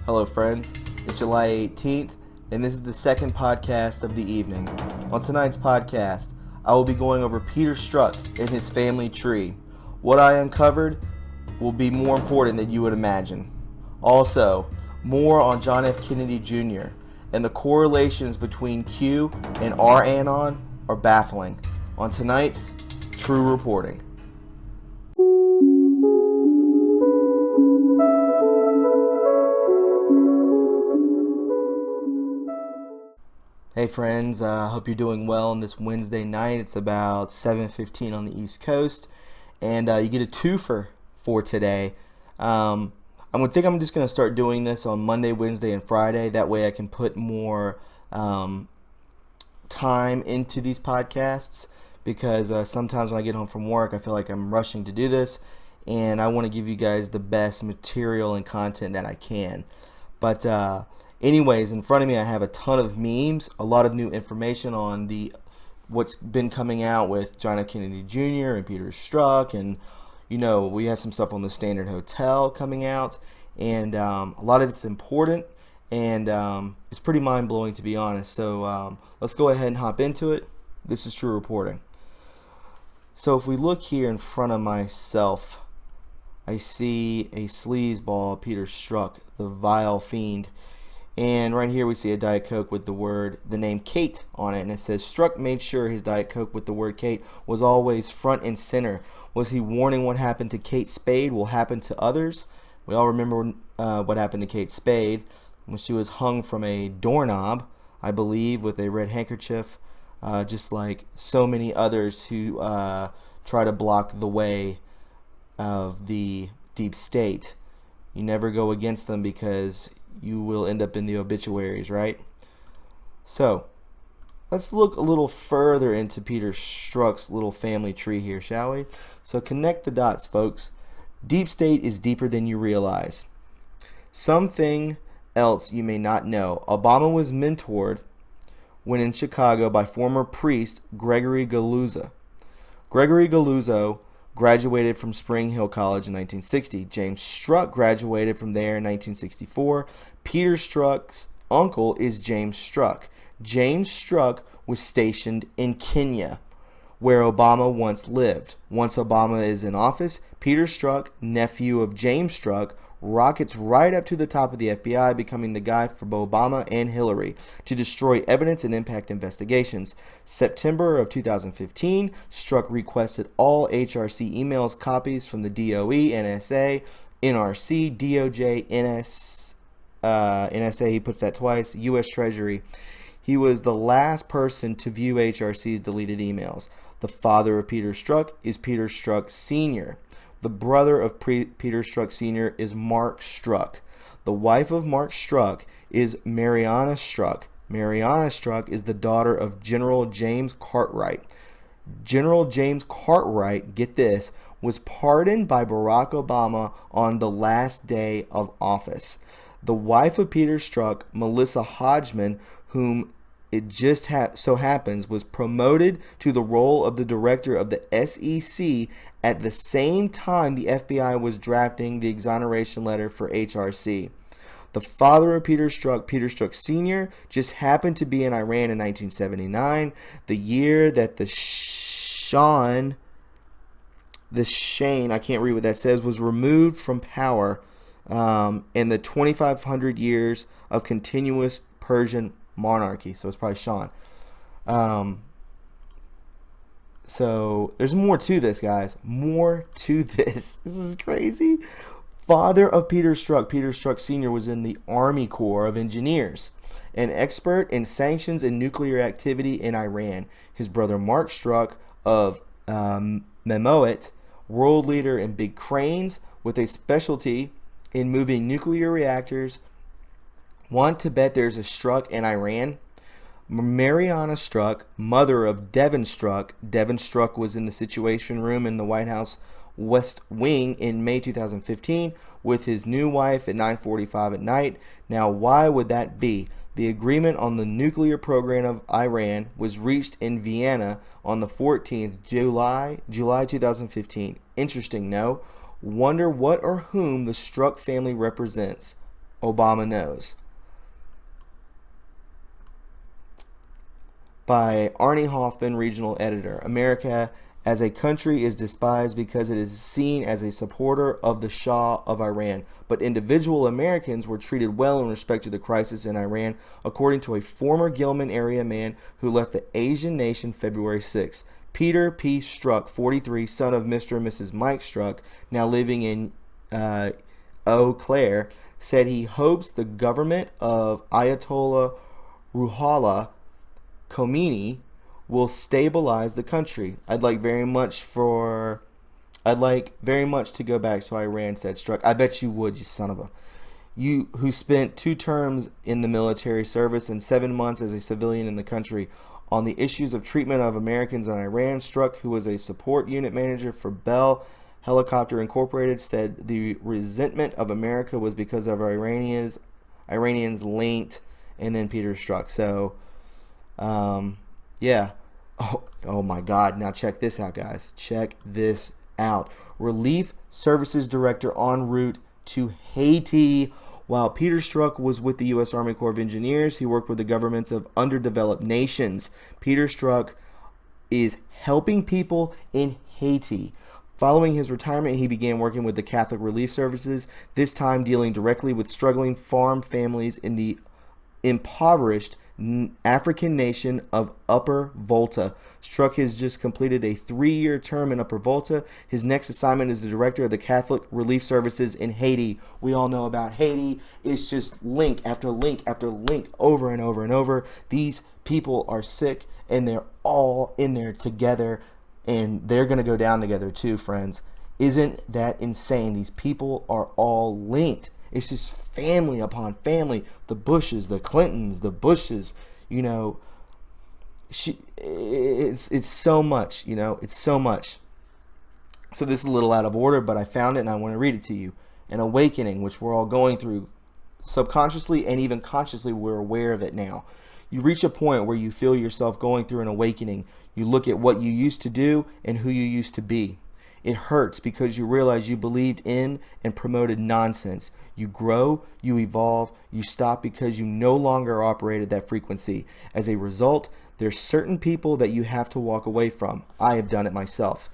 Hello friends, it's July 18th, and this is the second podcast of the evening. On tonight's podcast, I will be going over Peter Strzok and his family tree. What I uncovered will be more important than you would imagine. Also, more on John F. Kennedy Jr. and the correlations between Q and our anon are baffling. On tonight's True Reporting. Hey friends, I hope you're doing well on this Wednesday night. It's about 7:15 on the East Coast, and you get a twofer for today. I'm just going to start doing this on Monday, Wednesday, and Friday. That way I can put more time into these podcasts, because sometimes when I get home from work, I feel like I'm rushing to do this, and I want to give you guys the best material and content that I can. But anyways, in front of me I have a ton of memes, a lot of new information on what's been coming out with John F. Kennedy Jr. and Peter Strzok, and we have some stuff on the Standard Hotel coming out, and a lot of it's important, and it's pretty mind-blowing, to be honest. So let's go ahead and hop into it. This is True Reporting. So if we look here in front of myself, I see a sleazeball, Peter Strzok, the vile fiend. And right here we see a Diet Coke with the name Kate on it, and it says Strzok made sure his Diet Coke with the word Kate was always front and center. Was he warning what happened to Kate Spade will happen to others? We all remember what happened to Kate Spade when she was hung from a doorknob, I believe, with a red handkerchief, just like so many others who try to block the way of the deep state. You never go against them, because you will end up in the obituaries, right? So let's look a little further into Peter Strzok's little family tree here, shall we? So connect the dots, folks. Deep state is deeper than you realize. Something else you may not know. Obama was mentored when in Chicago by former priest Gregory Galuzzo. Gregory Galuzzo graduated from Spring Hill College in 1960. James Strzok graduated from there in 1964. Peter Strzok's uncle is James Strzok. James Strzok was stationed in Kenya, where Obama once lived. Once Obama is in office, Peter Strzok, nephew of James Strzok, rockets right up to the top of the FBI, becoming the guy for Obama and Hillary to destroy evidence and impact investigations. September of 2015, Strzok requested all HRC emails copies from the DOE, NSA, NRC, DOJ, NSA, he puts that twice, U.S. Treasury. He was the last person to view HRC's deleted emails. The father of Peter Strzok is Peter Strzok Sr. The brother of Peter Strzok Sr. is Mark Strzok. The wife of Mark Strzok is Mariana Strzok. Mariana Strzok is the daughter of General James Cartwright. General James Cartwright, get this, was pardoned by Barack Obama on the last day of office. The wife of Peter Strzok, Melissa Hodgman, whom it just so happens was promoted to the role of the director of the SEC at the same time the FBI was drafting the exoneration letter for HRC. The father of Peter Strzok, Peter Strzok Sr., just happened to be in Iran in 1979, the year that the Shane, I can't read what that says, was removed from power, in the 2,500 years of continuous Persian monarchy. So it's probably Sean. So there's more to this, guys. More to this. This is crazy. Father of Peter Strzok, Peter Strzok Sr., was in the Army Corps of Engineers, an expert in sanctions and nuclear activity in Iran. His brother Mark Strzok of Memoet, world leader in big cranes with a specialty in moving nuclear reactors. Want to bet there's a Strzok in Iran? Mariana Strzok, mother of Devin Strzok. Devin Strzok was in the Situation Room in the White House West Wing in May 2015 with his new wife at 9:45 at night. Now, why would that be? The agreement on the nuclear program of Iran was reached in Vienna on the 14th July 2015. Interesting, no? Wonder what or whom the Strzok family represents. Obama knows. By Arnie Hoffman, regional editor. America as a country is despised because it is seen as a supporter of the Shah of Iran. But individual Americans were treated well in respect to the crisis in Iran, according to a former Gilman area man who left the Asian nation February 6. Peter P. Strzok, 43, son of Mr. and Mrs. Mike Strzok, now living in Eau Claire, said he hopes the government of Ayatollah Ruhollah Khomeini will stabilize the country. I'd like very much to go back to Iran, said Strzok. I bet you would, you son of a... You who spent 2 terms in the military service and 7 months as a civilian in the country. On the issues of treatment of Americans in Iran, Strzok, who was a support unit manager for Bell Helicopter Incorporated, said the resentment of America was because of Iranians linked, and then Peter Strzok. So, yeah. Oh my God. Now check this out, guys. Check this out. Relief Services Director en route to Haiti. While Peter Strzok was with the U.S. Army Corps of Engineers, he worked with the governments of underdeveloped nations. Peter Strzok is helping people in Haiti. Following his retirement, he began working with the Catholic Relief Services, this time dealing directly with struggling farm families in the impoverished African nation of Upper Volta. Strzok has just completed a 3-year term in Upper Volta. His next assignment is the director of the Catholic Relief Services in Haiti. We all know about Haiti. It's just link after link after link over and over and over. These people are sick and they're all in there together, and they're going to go down together too, friends. Isn't that insane? These people are all linked. It's just family upon family. The Bushes, the Clintons, the Bushes, it's so much, it's so much. So this is a little out of order, but I found it and I want to read it to you. An awakening, which we're all going through subconsciously and even consciously, we're aware of it now. You reach a point where you feel yourself going through an awakening. You look at what you used to do and who you used to be. It hurts because you realize you believed in and promoted nonsense. You grow, you evolve, you stop because you no longer operate at that frequency. As a result, there's certain people that you have to walk away from. I have done it myself.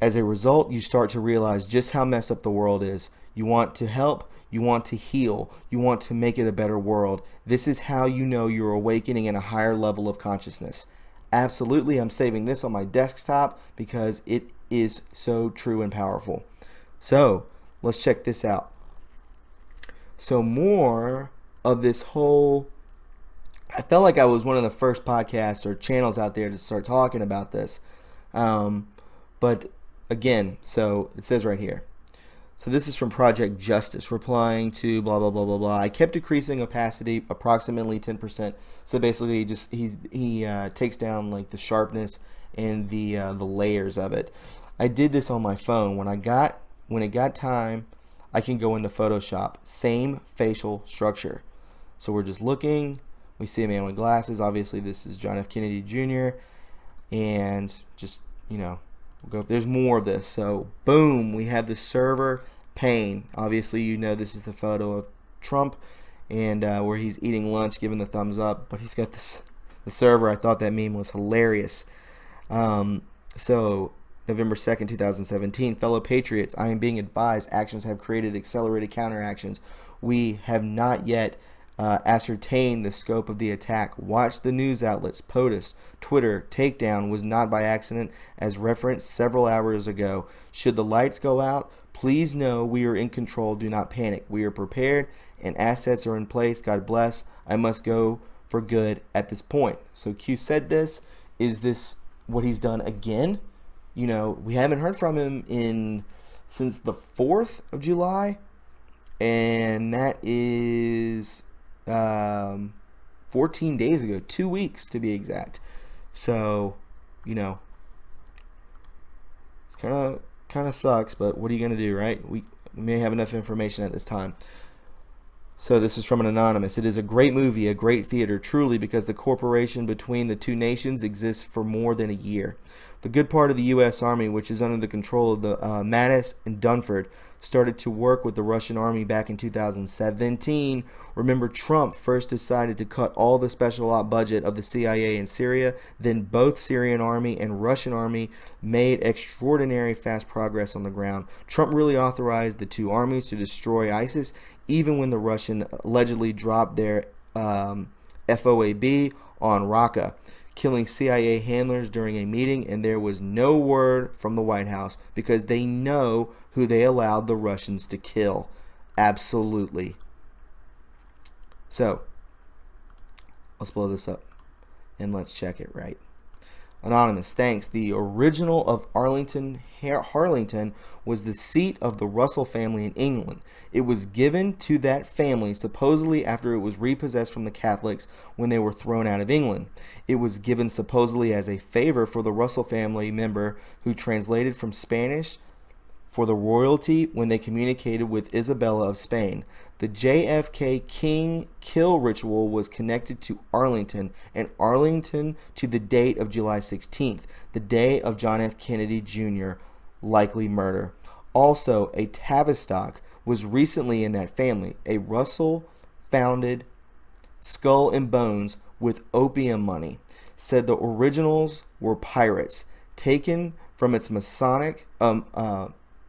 As a result, you start to realize just how messed up the world is. You want to help, you want to heal, you want to make it a better world. This is how you know you're awakening in a higher level of consciousness. Absolutely, I'm saving this on my desktop because it is so true and powerful. So let's check this out. So more of this whole, I felt like I was one of the first podcasts or channels out there to start talking about this. But again, so it says right here. So this is from Project Justice, replying to blah, blah, blah, blah, blah. I kept decreasing opacity approximately 10%. So basically he takes down like the sharpness and the layers of it. I did this on my phone. When it got time, I can go into Photoshop. Same facial structure. So we're just looking. We see a man with glasses. Obviously, this is John F. Kennedy Jr. And just, we'll go. There's more of this. So boom, we have the server pane. Obviously, this is the photo of Trump and where he's eating lunch, giving the thumbs up. But he's got the server. I thought that meme was hilarious. So November 2nd, 2017, fellow patriots, I am being advised actions have created accelerated counteractions. We have not yet ascertained the scope of the attack. Watch the news outlets. POTUS, Twitter, takedown was not by accident, as referenced several hours ago. Should the lights go out, please know we are in control. Do not panic. We are prepared and assets are in place. God bless. I must go for good at this point. So Q said this. Is this what he's done again? We haven't heard from him since the 4th of July, and that is 14 days ago, 2 weeks to be exact. So, it's kind of sucks, but what are you going to do, right? We may have enough information at this time. So this is from an anonymous. It is a great movie, a great theater, truly, because the cooperation between the two nations exists for more than a year. The good part of the U.S. Army, which is under the control of the Mattis and Dunford, started to work with the Russian Army back in 2017. Remember, Trump first decided to cut all the special op budget of the CIA in Syria. Then both Syrian Army and Russian Army made extraordinary fast progress on the ground. Trump really authorized the two armies to destroy ISIS, even when the Russian allegedly dropped their FOAB on Raqqa, killing CIA handlers during a meeting, and there was no word from the White House because they know who they allowed the Russians to kill. Absolutely. So, let's blow this up and let's check it right. Anonymous, thanks. The original of Harlington was the seat of the Russell family in England. It was given to that family supposedly after it was repossessed from the Catholics when they were thrown out of England. It was given supposedly as a favor for the Russell family member who translated from Spanish for the royalty when they communicated with Isabella of Spain. The JFK King kill ritual was connected to Arlington, and Arlington to the date of July 16th, the day of John F. Kennedy Jr. likely murder. Also, a Tavistock was recently in that family, a Russell-founded Skull and Bones with opium money. Said the originals were pirates, taken from its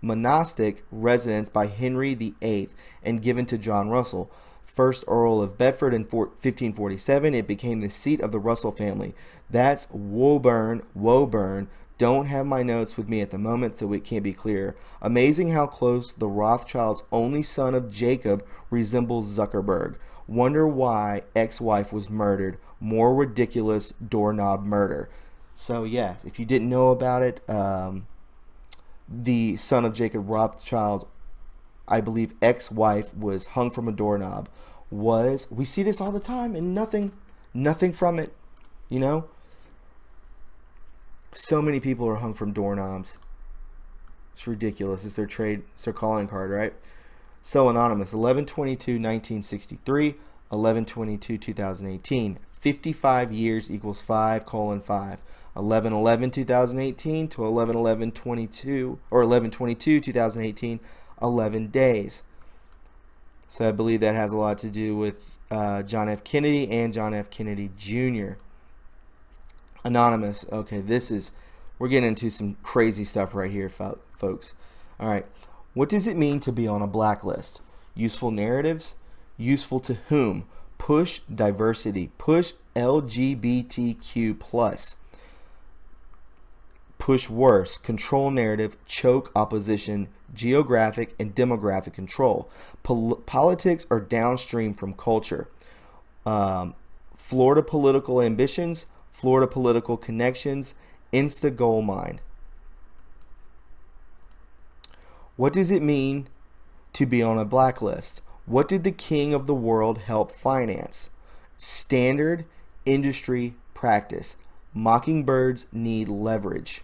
monastic residence by Henry VIII and given to John Russell, first Earl of Bedford in 1547. It became the seat of the Russell family. That's Woburn. Don't have my notes with me at the moment, so it can't be clear. Amazing how close the Rothschild's only son of Jacob resembles Zuckerberg. Wonder why ex-wife was murdered. More ridiculous doorknob murder. So yes, if you didn't know about it, the son of Jacob Rothschild, I believe ex-wife, was hung from a doorknob. We see this all the time and nothing from it, you know? So many people are hung from doorknobs. It's ridiculous. It's their calling card, right? So anonymous, 11/22/1963, 11/22/2018. 55 years equals 5:5. 11/11/2018 to 11/11/22 or 11/22/2018, 11 days. So I believe that has a lot to do with John F. Kennedy and John F. Kennedy Jr. Anonymous. Okay, we're getting into some crazy stuff right here, folks. All right. What does it mean to be on a blacklist? Useful narratives? Useful to whom? Push diversity. Push LGBTQ+. Push worse. Control narrative. Choke opposition. Geographic and demographic control. Politics are downstream from culture. Florida political ambitions. Florida political connections. Insta gold mine. What does it mean to be on a blacklist? What did the king of the world help finance? Standard industry practice. Mockingbirds need leverage.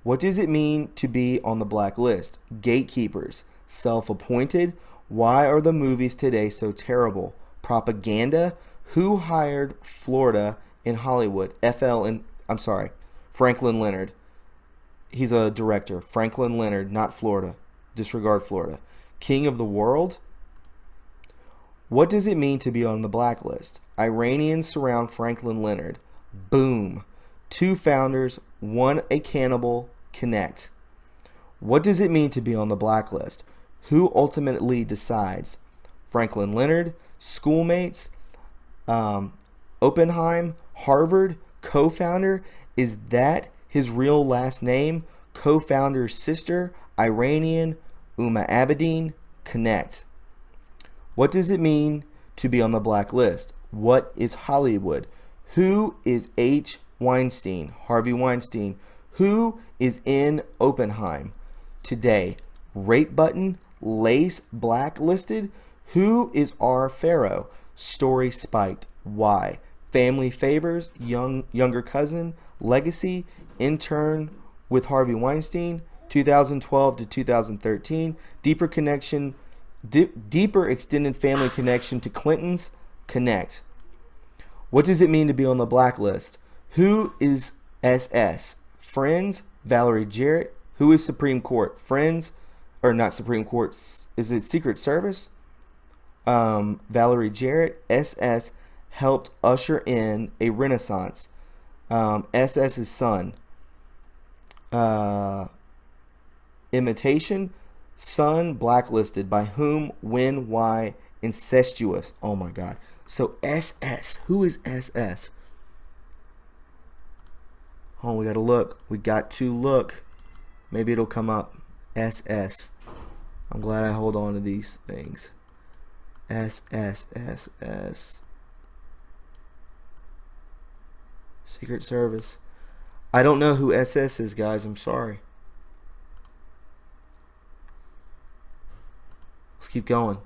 What does it mean to be on the blacklist? Gatekeepers. Self-appointed. Why are the movies today so terrible? Propaganda. Who hired Florida in Hollywood? Franklin Leonard. He's a director. Franklin Leonard, not Florida. Disregard Florida. King of the world. What does it mean to be on the blacklist? Iranians surround Franklin Leonard. Boom. 2 founders, 1 a cannibal, connect. What does it mean to be on the blacklist? Who ultimately decides? Franklin Leonard, schoolmates, Oppenheim, Harvard, co-founder. Is that his real last name? Co-founder's sister, Iranian, Uma Abedin, connect. What does it mean to be on the blacklist? What is Hollywood? Who is H. Weinstein? Harvey Weinstein. Who is in Oppenheim today? Rape button, lace blacklisted. Who is R. Pharaoh? Story spiked. Why? Family favors, younger cousin, legacy, intern with Harvey Weinstein, 2012 to 2013, deeper extended family connection to Clintons, connect. What does it mean to be on the blacklist? Who is SS? Friends, Valerie Jarrett. Who is Supreme Court? Friends, or not Supreme Court? Is it Secret Service? Valerie Jarrett. SS helped usher in a renaissance. SS's son. Imitation. Son blacklisted. By whom, when, why, incestuous. Oh my God. So SS. Who is SS? Oh, we gotta look. We got to look. Maybe it'll come up. SS. I'm glad I hold on to these things. SS. Secret Service. I don't know who SS is, guys. I'm sorry. Let's keep going.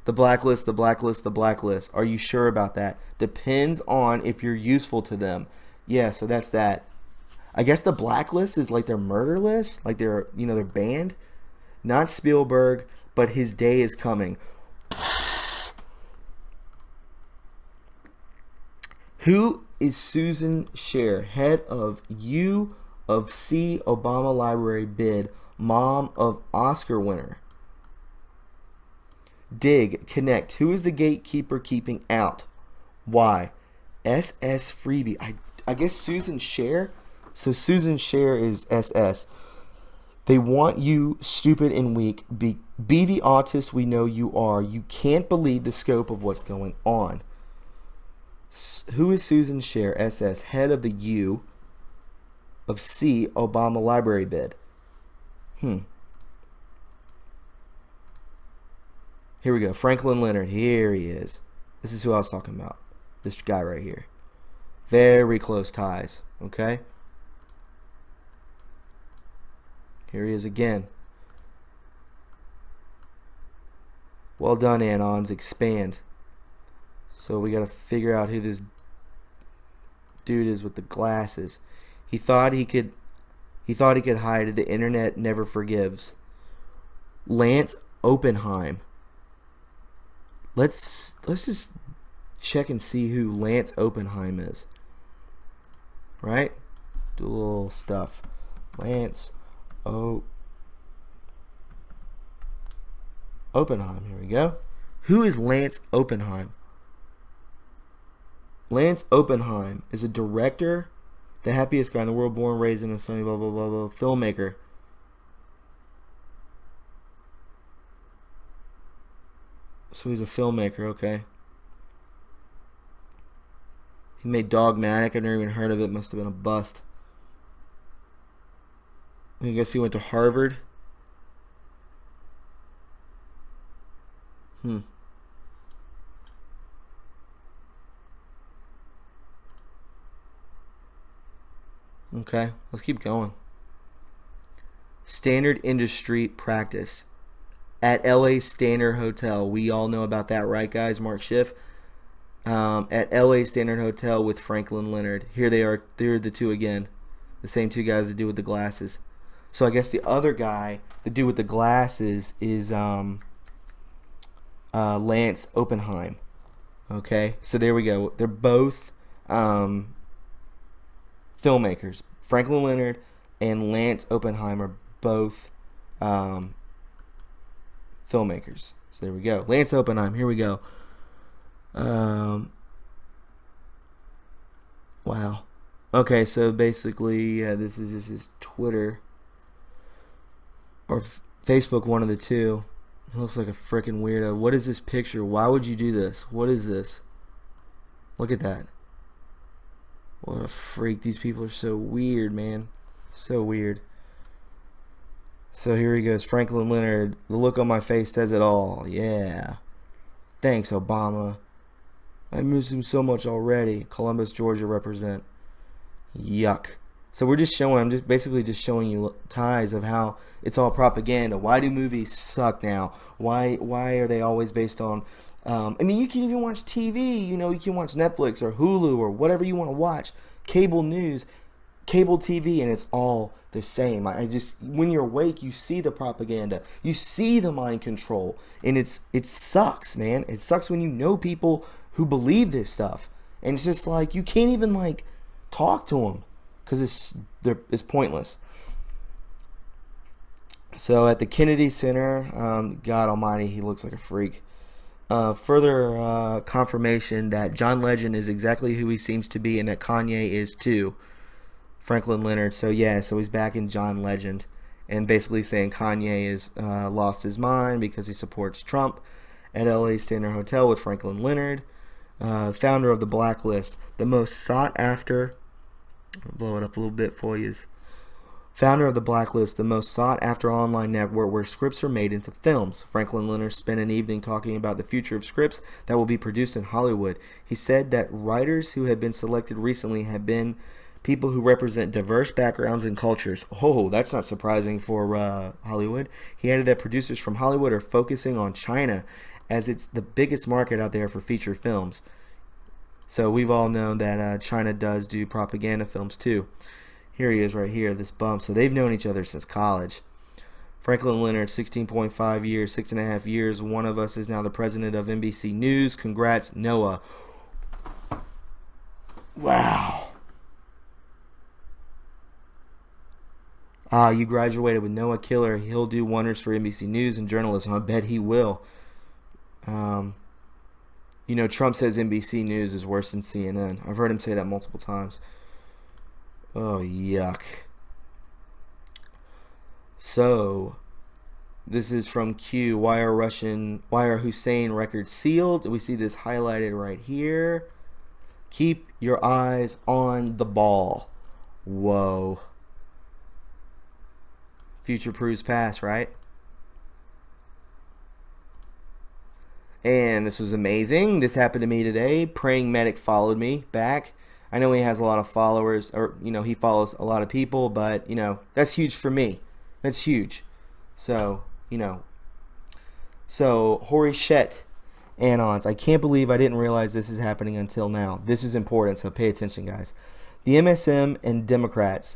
The blacklist, the blacklist, the blacklist. Are you sure about that? Depends on if you're useful to them. Yeah, so that's that. I guess the blacklist is like their murder list, like their, their band. Not Spielberg, but his day is coming. Who is Susan Scher, head of U of C Obama Library bid, mom of Oscar winner? Dig, connect. Who is the gatekeeper keeping out? Why? SS freebie. I guess Susan Scher. So Susan Scher is SS. They want you stupid and weak. Be the autist we know you are. You can't believe the scope of what's going on. Who is Susan Scher, SS, head of the U of C Obama Library bid? Here we go. Franklin Leonard. Here he is. This is who I was talking about. This guy right here. Very close ties. Okay? Here he is again. Well done, Anons. Expand. So we got to figure out who this dude is with the glasses. He thought he could hide it. The internet never forgives. Lance Oppenheim. Let's just check and see who Lance Oppenheim is. Right? Do a little stuff. Lance Oppenheim. Here we go. Who is Lance Oppenheim? Lance Oppenheim is a director, the happiest guy in the world, born, raised in a sunny, blah, blah, blah, blah, filmmaker. So he's a filmmaker, okay. He made Dogmatic. I've never even heard of it. Must have been a bust. I guess he went to Harvard. Okay, let's keep going. Standard industry practice at LA Standard Hotel. We all know about that, right, guys? Mark Schiff. At LA Standard Hotel with Franklin Leonard. Here they are. They're the two again. The same two guys that do with the glasses. So I guess the other guy, the dude with the glasses, is Lance Oppenheim. Okay, so there we go. They're both filmmakers. Franklin Leonard and Lance Oppenheim are both filmmakers. So there we go. Lance Oppenheim. Here we go. Wow. Okay, so basically, this is his Twitter or Facebook, one of the two. He looks like a freaking weirdo. What is this picture? Why would you do this? What is this? Look at that. What a freak. These people are so weird, man. So weird. So here he goes. Franklin Leonard. The look on my face says it all. Yeah. Thanks, Obama. I miss him so much already. Columbus, Georgia represent. Yuck. So we're just showing, I'm just basically just showing you ties of how it's all propaganda. Why do movies suck now? Why are they always based on, I mean, you can even watch TV, you can watch Netflix or Hulu or whatever you want to watch, cable news, cable TV, and it's all the same. When you're awake, you see the propaganda, you see the mind control, and it sucks, man. It sucks when you know people who believe this stuff, and it's just like, you can't even talk to them. because it's pointless. So at the Kennedy Center, God Almighty, he looks like a freak. Further confirmation that John Legend is exactly who he seems to be, and that Kanye is too. Franklin Leonard. So yeah, so he's back in John Legend, and basically saying Kanye is lost his mind because he supports Trump at LA Standard Hotel with Franklin Leonard, founder of the Blacklist, the most sought after. I'll blow it up a little bit for you. Founder of the Blacklist, the most sought-after online network where scripts are made into films. Franklin Leonard spent an evening talking about the future of scripts that will be produced in Hollywood. He said that writers who have been selected recently have been people who represent diverse backgrounds and cultures. Oh, that's not surprising for Hollywood. He added that producers from Hollywood are focusing on China, as it's the biggest market out there for feature films. So we've all known that China does do propaganda films too. Here he is right here, this bump. So they've known each other since college. Franklin Leonard, 16.5 years, 6.5 years. One of us is now the president of NBC News. Congrats, Noah. Wow. You graduated with Noah Killer. He'll do wonders for NBC News and journalism. I bet he will. Trump says NBC News is worse than CNN. I've heard him say that multiple times. Oh, yuck. So, this is from Q. Why are Hussein records sealed? We see this highlighted right here. Keep your eyes on the ball. Whoa. Future proves past, right? And this was amazing. This happened to me today. Praying Medic followed me back. I know he has a lot of followers, or, he follows a lot of people, but, that's huge for me. That's huge. So, So, Horishet Anons. I can't believe I didn't realize this is happening until now. This is important, so pay attention, guys. The MSM and Democrat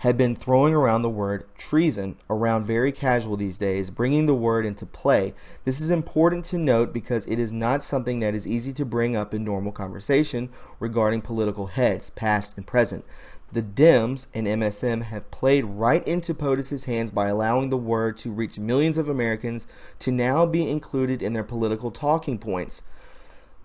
had been throwing around the word treason around very casual these days, bringing the word into play. This is important to note because it is not something that is easy to bring up in normal conversation regarding political heads, past and present. The Dems and MSM have played right into POTUS's hands by allowing the word to reach millions of Americans to now be included in their political talking points.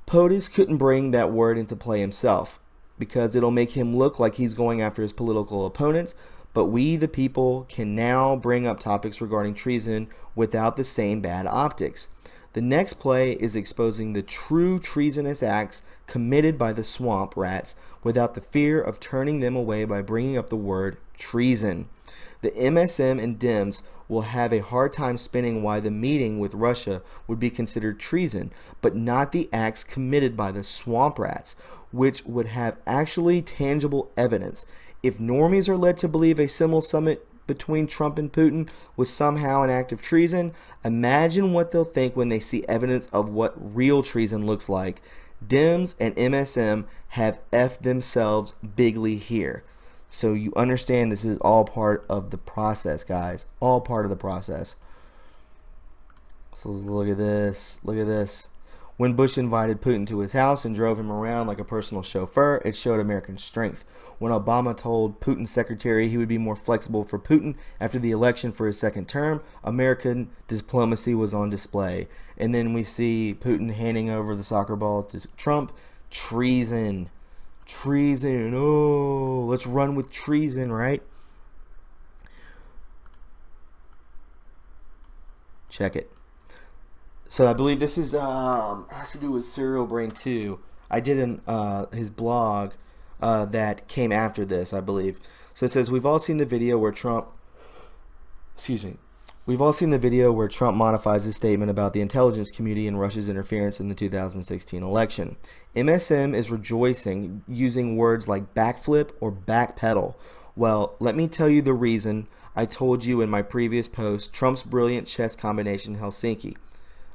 POTUS couldn't bring that word into play himself, because it'll make him look like he's going after his political opponents, but we, the people, can now bring up topics regarding treason without the same bad optics. The next play is exposing the true treasonous acts committed by the swamp rats without the fear of turning them away by bringing up the word treason. The MSM and Dems will have a hard time spinning why the meeting with Russia would be considered treason, but not the acts committed by the swamp rats, which would have actually tangible evidence. If normies are led to believe a similar summit between Trump and Putin was somehow an act of treason, imagine what they'll think when they see evidence of what real treason looks like. Dems and MSM have effed themselves bigly here. So you understand this is all part of the process, guys. All part of the process. So look at this. Look at this. When Bush invited Putin to his house and drove him around like a personal chauffeur, it showed American strength. When Obama told Putin's secretary he would be more flexible for Putin after the election for his second term, American diplomacy was on display. And then we see Putin handing over the soccer ball to Trump. Treason. Treason. Oh, let's run with treason, right? Check it. So I believe this is has to do with Serial Brain 2. I did his blog that came after this, I believe. So it says, we've all seen the video where Trump modifies his statement about the intelligence community and Russia's interference in the 2016 election. MSM is rejoicing, using words like backflip or backpedal. Well, let me tell you the reason. I told you in my previous post, Trump's brilliant chess combination Helsinki.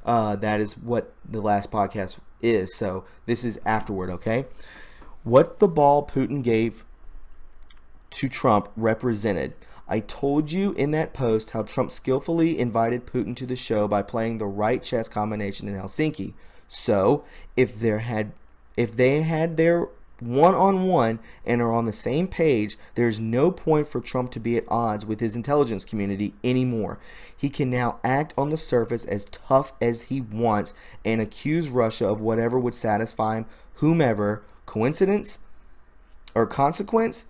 That is what the last podcast is. So this is afterward, okay? What the ball Putin gave to Trump represented. I told you in that post how Trump skillfully invited Putin to the show by playing the right chess combination in Helsinki. So if they had their one-on-one and are on the same page, there's no point for Trump to be at odds with his intelligence community anymore. He can now act on the surface as tough as he wants and accuse Russia of whatever would satisfy him, whomever. Coincidence or consequence?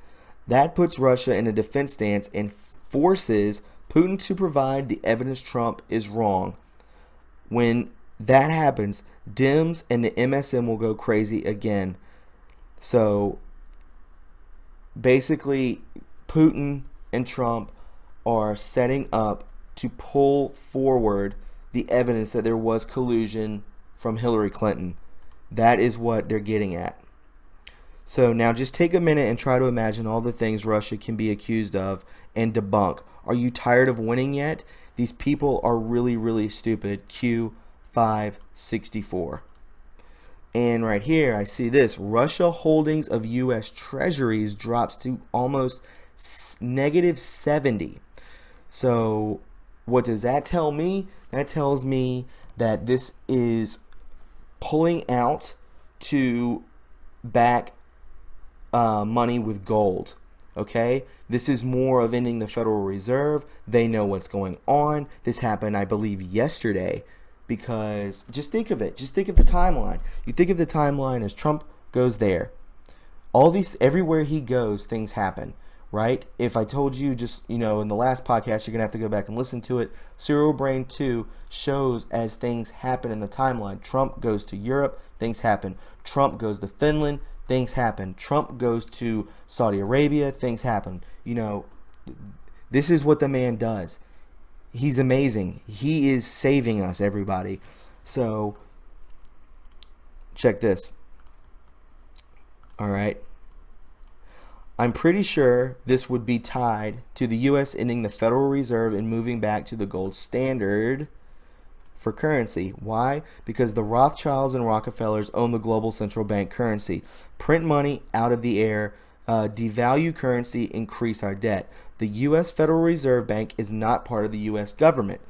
That puts Russia in a defense stance and forces Putin to provide the evidence Trump is wrong. When that happens, Dems and the MSM will go crazy again. So basically, Putin and Trump are setting up to pull forward the evidence that there was collusion from Hillary Clinton. That is what they're getting at. So now just take a minute and try to imagine all the things Russia can be accused of and debunk. Are you tired of winning yet? These people are really, really stupid. Q564. And right here, I see this. Russia holdings of U.S. treasuries drops to almost negative 70. So what does that tell me? That tells me that this is pulling out to back money with gold. Okay? This is more of ending the Federal Reserve. They know what's going on. This happened, I believe, yesterday. Because just think of it. Just think of the timeline. You think of the timeline as Trump goes there. Everywhere he goes, things happen, right? If I told you just, in the last podcast, you're going to have to go back and listen to it. Serial Brain 2 shows as things happen in the timeline. Trump goes to Europe, things happen. Trump goes to Finland, things happen. Trump goes to Saudi Arabia, things happen. This is what the man does. He's amazing. He is saving us, everybody. So, check this. All right. I'm pretty sure this would be tied to the U.S. ending the Federal Reserve and moving back to the gold standard for currency. Why? Because the Rothschilds and Rockefellers own the global central bank currency. Print money out of the air, devalue currency, increase our debt. The U.S. Federal Reserve Bank is not part of the U.S. government,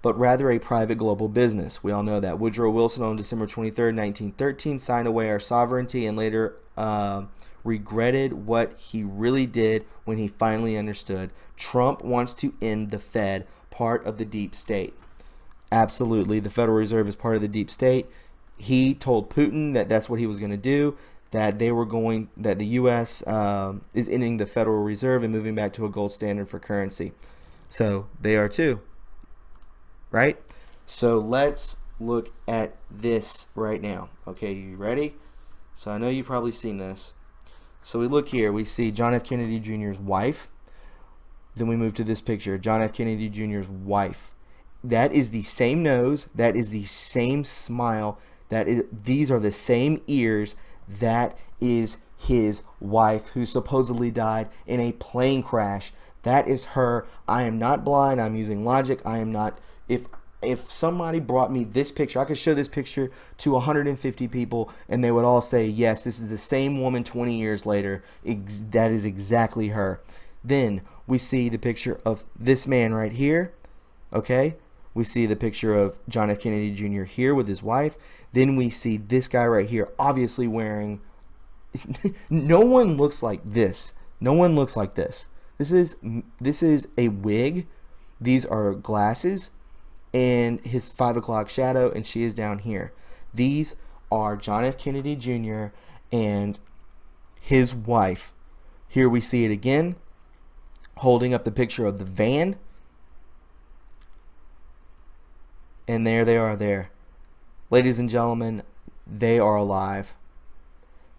but rather a private global business. We all know that. Woodrow Wilson on December 23, 1913, signed away our sovereignty and later regretted what he really did when he finally understood. Trump wants to end the Fed, part of the deep state. Absolutely. The Federal Reserve is part of the deep state. He told Putin that that's what he was going to do. That the U.S. is ending the Federal Reserve and moving back to a gold standard for currency. So they are too, right? So let's look at this right now. Okay, you ready? So I know you've probably seen this. So we look here. We see John F. Kennedy Jr.'s wife. Then we move to this picture, John F. Kennedy Jr.'s wife. That is the same nose. That is the same smile. These are the same ears. That is his wife, who supposedly died in a plane crash. That is her. I am not blind. I'm using logic. I am not. If somebody brought me this picture, I could show this picture to 150 people, and they would all say, yes, this is the same woman 20 years later. That is exactly her. Then we see the picture of this man right here. Okay? We see the picture of John F. Kennedy Jr. here with his wife. Then we see this guy right here, obviously wearing... No one looks like this. No one looks like this. This is a wig. These are glasses. And his 5 o'clock shadow, and she is down here. These are John F. Kennedy Jr. and his wife. Here we see it again, holding up the picture of the van. And there they are there. Ladies and gentlemen, they are alive.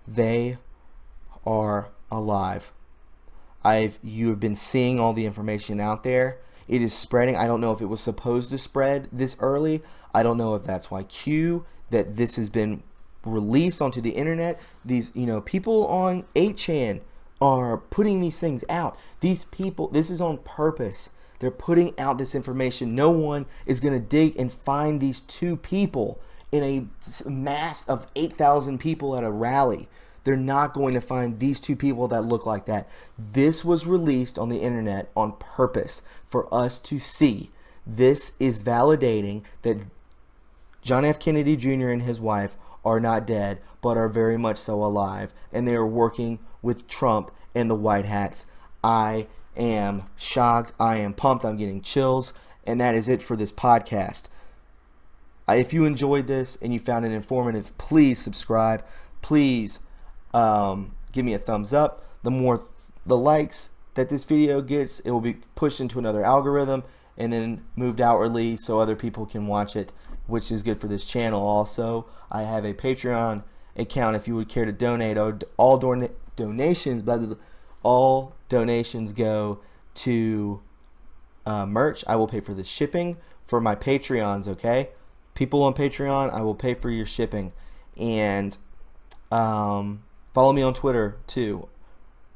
They are alive. You have been seeing all the information out there. It is spreading. I don't know if it was supposed to spread this early. I don't know if that's why that this has been released onto the internet. These, people on 8chan are putting these things out. These people, this is on purpose. They're putting out this information. No one is going to dig and find these two people in a mass of 8,000 people at a rally. They're not going to find these two people that look like that. This was released on the internet on purpose for us to see. This is validating that John F. Kennedy Jr. and his wife are not dead, but are very much so alive, and they are working with Trump and the White Hats. I am shocked. I am pumped. I'm getting chills. And that is it for this podcast. If you enjoyed this and you found it informative, please subscribe. Please give me a thumbs up. The more the likes that this video gets, it will be pushed into another algorithm and then moved outwardly so other people can watch it, which is good for this channel. Also, I have a Patreon account if you would care to donate. All donations, all donations go to merch. I will pay for the shipping for my Patreons, okay? People on Patreon, I will pay for your shipping. And follow me on Twitter too,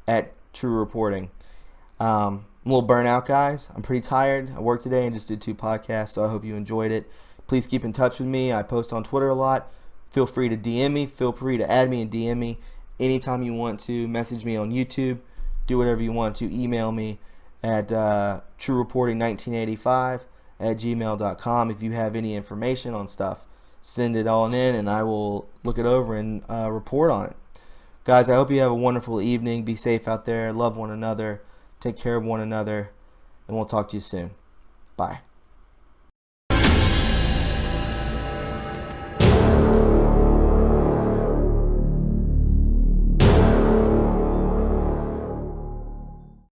at True Reporting. I'm a little burnout, guys. I'm pretty tired. I worked today and just did 2 podcasts, so I hope you enjoyed it. Please keep in touch with me. I post on Twitter a lot. Feel free to DM me. Feel free to add me and DM me anytime you want to. Message me on YouTube. Do whatever you want to. Email me at truereporting1985@gmail.com. If you have any information on stuff, send it all in and I will look it over and report on it. Guys, I hope you have a wonderful evening. Be safe out there. Love one another. Take care of one another. And we'll talk to you soon. Bye.